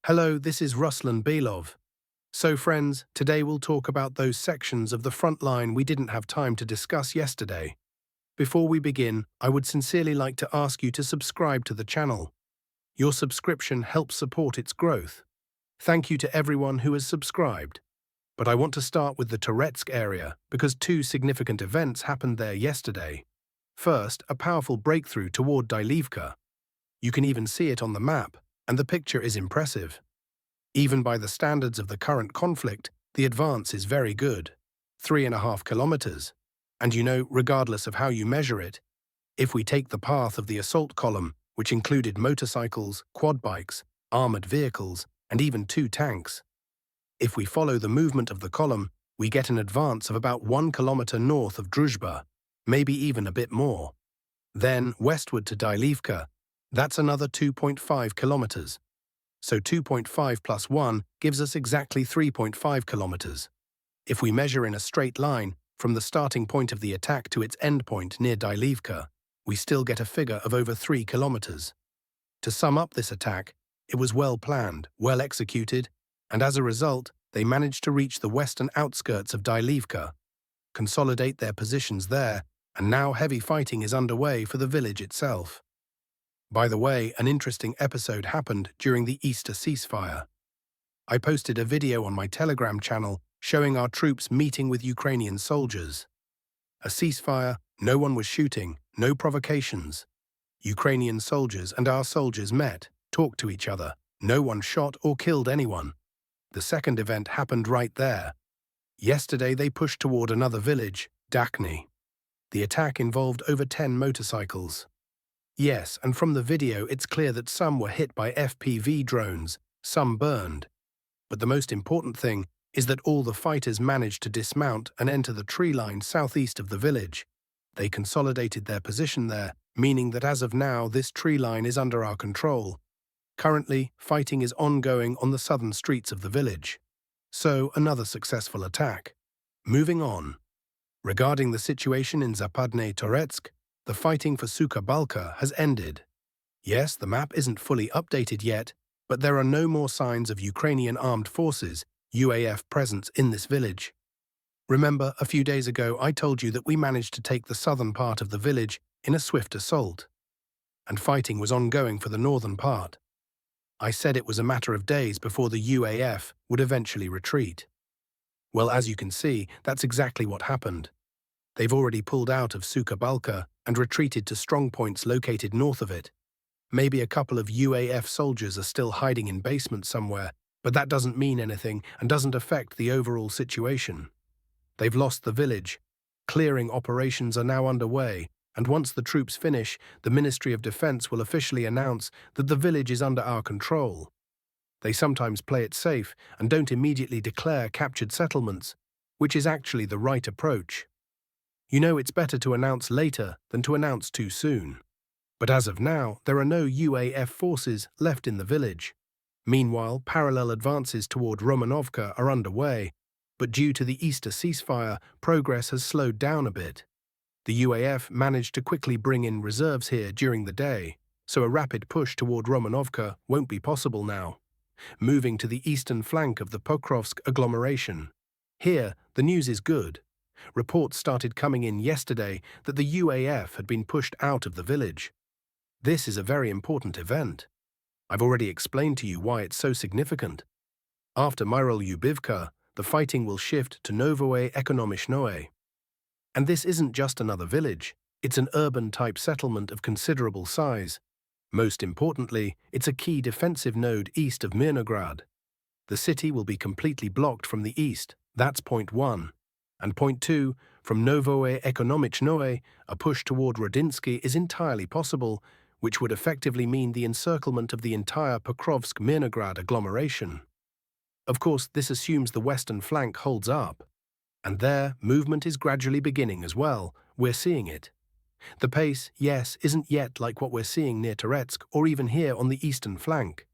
Hello, this is Ruslan Belov. So friends, today we'll talk about those sections of the front line we didn't have time to discuss yesterday. Before we begin, I would sincerely like to ask you to subscribe to the channel. Your subscription helps support its growth. Thank you to everyone who has subscribed. But I want to start with the Toretsk area because two significant events happened there yesterday. First, a powerful breakthrough toward Dilivka. You can even see it on the map, and the picture is impressive. Even by the standards of the current conflict, the advance is very good. 3.5 kilometers. And regardless of how you measure it, if we take the path of the assault column, which included motorcycles, quad bikes, armored vehicles, and even 2 tanks, if we follow the movement of the column, we get an advance of about 1 kilometer north of Druzhba, maybe even a bit more. Then, westward to Dilivka, that's another 2.5 kilometers. So 2.5 plus 1 gives us exactly 3.5 kilometers. If we measure in a straight line, from the starting point of the attack to its end point near Dilivka, we still get a figure of over 3 kilometers. To sum up this attack, it was well planned, well executed, and as a result, they managed to reach the western outskirts of Dilivka, consolidate their positions there, and now heavy fighting is underway for the village itself. By the way, an interesting episode happened during the Easter ceasefire. I posted a video on my Telegram channel showing our troops meeting with Ukrainian soldiers. A ceasefire, no one was shooting, no provocations. Ukrainian soldiers and our soldiers met, talked to each other, no one shot or killed anyone. The second event happened right there. Yesterday they pushed toward another village, Dakhny. The attack involved over 10 motorcycles. Yes, and from the video it's clear that some were hit by FPV drones, some burned. But the most important thing is that all the fighters managed to dismount and enter the tree line southeast of the village. They consolidated their position there, meaning that as of now this tree line is under our control. Currently, fighting is ongoing on the southern streets of the village. So, another successful attack. Moving on. Regarding the situation in Zapadne Toretsk, the fighting for Suka Balka has ended. Yes, the map isn't fully updated yet, but there are no more signs of Ukrainian armed forces, UAF presence in this village. Remember, a few days ago I told you that we managed to take the southern part of the village in a swift assault, and fighting was ongoing for the northern part. I said it was a matter of days before the UAF would eventually retreat. Well, as you can see, that's exactly what happened. They've already pulled out of Suka Balka and retreated to strongpoints located north of it. Maybe a couple of UAF soldiers are still hiding in basements somewhere, but that doesn't mean anything and doesn't affect the overall situation. They've lost the village. Clearing operations are now underway, and once the troops finish, the Ministry of Defense will officially announce that the village is under our control. They sometimes play it safe and don't immediately declare captured settlements, which is actually the right approach. It's better to announce later than to announce too soon. But as of now, there are no UAF forces left in the village. Meanwhile, parallel advances toward Mironolubovka are underway, but due to the Easter ceasefire, progress has slowed down a bit. The UAF managed to quickly bring in reserves here during the day, so a rapid push toward Mironolubovka won't be possible now. Moving to the eastern flank of the Pokrovsk agglomeration. Here, the news is good. Reports started coming in yesterday that the UAF had been pushed out of the village. This is a very important event. I've already explained to you why it's so significant. After Mironolubovka, the fighting will shift to Novoe Ekonomishnoe. And this isn't just another village, it's an urban-type settlement of considerable size. Most importantly, it's a key defensive node east of Mirnograd. The city will be completely blocked from the east, that's point 1. And point 2, from Novoe Ekonomishnoe, a push toward Rodinsky is entirely possible, which would effectively mean the encirclement of the entire Pokrovsk-Mirnograd agglomeration. Of course, this assumes the western flank holds up. And there, movement is gradually beginning as well. We're seeing it. The pace, yes, isn't yet like what we're seeing near Toretsk or even here on the eastern flank.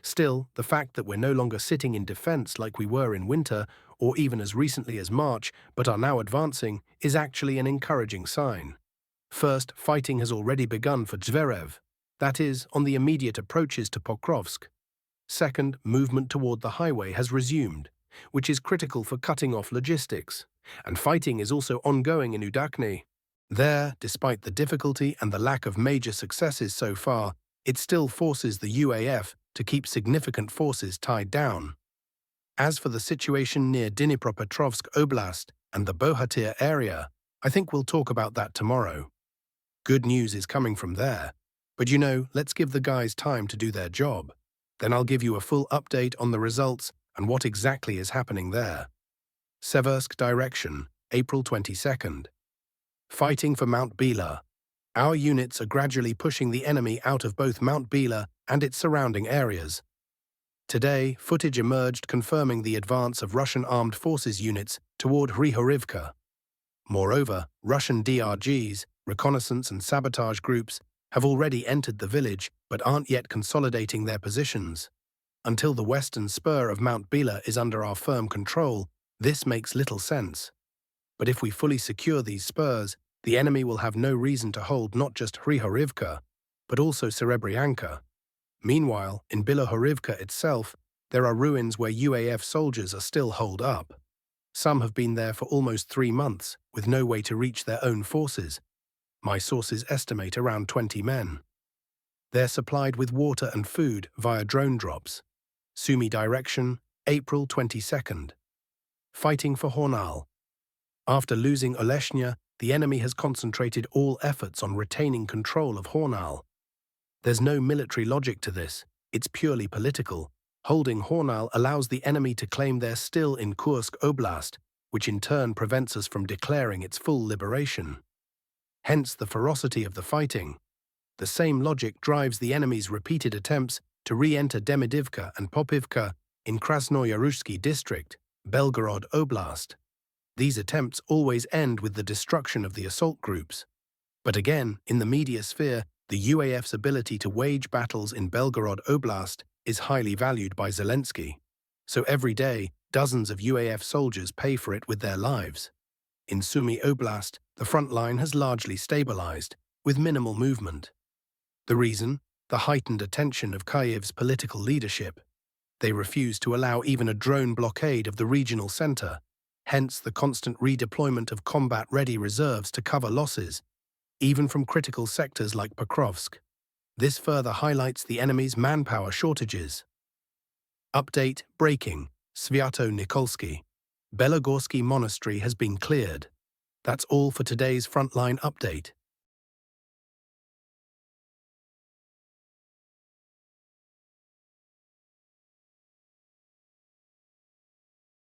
Still, the fact that we're no longer sitting in defense like we were in winter, or even as recently as March, but are now advancing, is actually an encouraging sign. First, fighting has already begun for Zverev, that is, on the immediate approaches to Pokrovsk. Second, movement toward the highway has resumed, which is critical for cutting off logistics, and fighting is also ongoing in Udakne. There, despite the difficulty and the lack of major successes so far, it still forces the UAF to keep significant forces tied down. As for the situation near Dnipropetrovsk Oblast and the Bohatyr area, I think we'll talk about that tomorrow. Good news is coming from there, but let's give the guys time to do their job. Then I'll give you a full update on the results and what exactly is happening there. Siversk direction, April 22nd. Fighting for Mount Bila. Our units are gradually pushing the enemy out of both Mount Bila and its surrounding areas. Today, footage emerged confirming the advance of Russian armed forces units toward Hrihorivka. Moreover, Russian DRGs, reconnaissance and sabotage groups, have already entered the village but aren't yet consolidating their positions. Until the western spur of Mount Bila is under our firm control, this makes little sense. But if we fully secure these spurs, the enemy will have no reason to hold not just Hrihorivka, but also Serebryanka. Meanwhile, in Bilohorivka itself, there are ruins where UAF soldiers are still holed up. Some have been there for almost 3 months, with no way to reach their own forces. My sources estimate around 20 men. They're supplied with water and food via drone drops. Sumy direction, April 22nd. Fighting for Hornal. After losing Oleshnya, the enemy has concentrated all efforts on retaining control of Hornal. There's no military logic to this, it's purely political. Holding Hornal allows the enemy to claim they're still in Kursk Oblast, which in turn prevents us from declaring its full liberation. Hence the ferocity of the fighting. The same logic drives the enemy's repeated attempts to re-enter Demidivka and Popivka in Krasnoyarushsky district, Belgorod Oblast. These attempts always end with the destruction of the assault groups. But again, in the media sphere, the UAF's ability to wage battles in Belgorod Oblast is highly valued by Zelensky. So every day, dozens of UAF soldiers pay for it with their lives. In Sumy Oblast, the front line has largely stabilized, with minimal movement. The reason? The heightened attention of Kyiv's political leadership. They refuse to allow even a drone blockade of the regional center, hence the constant redeployment of combat-ready reserves to cover losses, even from critical sectors like Pokrovsk. This further highlights the enemy's manpower shortages. Update, breaking, Sviato-Nikolsky. Belogorsky Monastery has been cleared. That's all for today's Frontline Update.